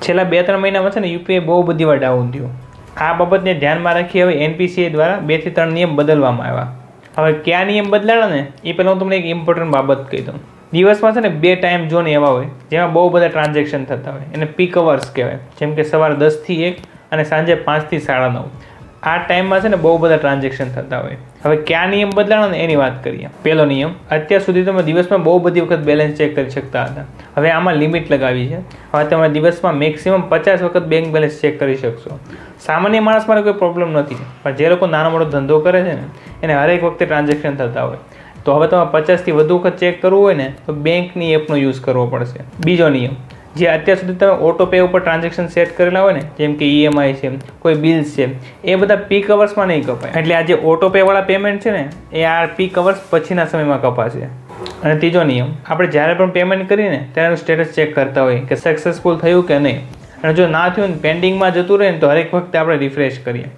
છેલ્લા 2-3 મહિનામાં છે ને યુપીઆઈ બહુ બધી વાર ડાઉન થયું. આ બાબતને ધ્યાનમાં રાખી હવે એનપીસીઆઈ દ્વારા 2 થી 3 નિયમ બદલવામાં આવ્યા. હવે કયા નિયમ બદલાણા ને એ પહેલાં હું તમને એક ઇમ્પોર્ટન્ટ બાબત કહી દઉં. દિવસમાં છે ને 2 ટાઈમ ઝોન એવા હોય જેમાં બહુ બધા ટ્રાન્ઝેક્શન થતા હોય, એને પીક અવર્સ કહેવાય. જેમ કે સવારે 10 થી 1 અને સાંજે 5 થી 9:30. આ ટાઈમમાં છે ને બહુ બધા ટ્રાન્ઝેક્શન થતા હોય. હવે કયા નિયમ બદલાણો ને એની વાત કરીએ. પહેલો નિયમ, અત્યાર સુધી તમે દિવસમાં બહુ બધી વખત બેલેન્સ ચેક કરી શકતા હતા. હવે આમાં લિમિટ લગાવી છે. હવે તમે દિવસમાં મેક્સિમમ 50 વખત બેંક બેલેન્સ ચેક કરી શકશો. સામાન્ય માણસ માટે કોઈ પ્રોબ્લેમ નથી, પણ જે લોકો નાનો મોટો ધંધો કરે છે ને એને હરેક વખતે ટ્રાન્ઝેક્શન થતા હોય, તો હવે તમારે 50 થી વધુ વખત ચેક કરવું હોય ને તો બેંકની એપનો યુઝ કરવો પડશે. બીજો નિયમ, જે અત્યાર સુધી તમે ઓટો પે ઉપર ટ્રાન્ઝેક્શન સેટ કરેલા હોય ને, જેમ કે ઈએમઆઈ છે, કોઈ બિલ્સ છે, એ બધા પીક અવર્સમાં નહીં કપાય. એટલે આ જે ઓટો પે વાળા પેમેન્ટ છે ને એ આ પીક અવર્સ પછીના સમયમાં કપાશે. અને ત્રીજો નિયમ, આપણે જ્યારે પણ પેમેન્ટ કરીને ત્યારે એનું સ્ટેટસ ચેક કરતા હોય કે સક્સેસફુલ થયું કે નહીં, અને જો ના થયું ને પેન્ડિંગમાં જતું રહે ને તો હરેક વખતે આપણે રિફ્રેશ કરીએ.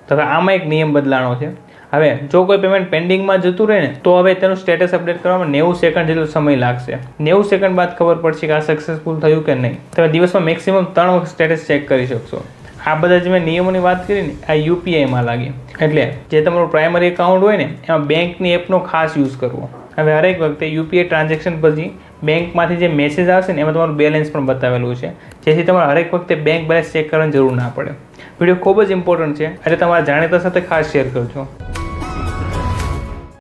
તો હવે આમાં એક નિયમ બદલાણો છે. હવે જો કોઈ પેમેન્ટ પેન્ડિંગમાં જતું રહે ને તો હવે તેનું સ્ટેટસ અપડેટ કરવામાં 90 સેકન્ડ જેટલો સમય લાગશે. 90 સેકન્ડ બાદ ખબર પડશે કે આ સક્સેસફુલ થયું કે નહીં. તમે દિવસમાં મેક્સિમમ 3 વખત સ્ટેટસ ચેક કરી શકશો. આ બધા જે મેં નિયમોની વાત કરી ને આ યુપીઆઈમાં લાગે. એટલે જે તમારું પ્રાઇમરી એકાઉન્ટ હોય ને એમાં બેંકની એપનો ખાસ યુઝ કરવો. હવે હરેક વખતે યુપીઆઈ ટ્રાન્ઝેક્શન પછી બેંકમાંથી જે મેસેજ આવશે ને એમાં તમારું બેલેન્સ પણ બતાવેલું છે, જેથી તમારે હરેક વખતે બેંક બેલેન્સ ચેક કરવાની જરૂર ના પડે. વિડીયો ખૂબ જ ઇમ્પોર્ટન્ટ છે એટલે તમારા જાણીતા સાથે ખાસ શેર કરજો.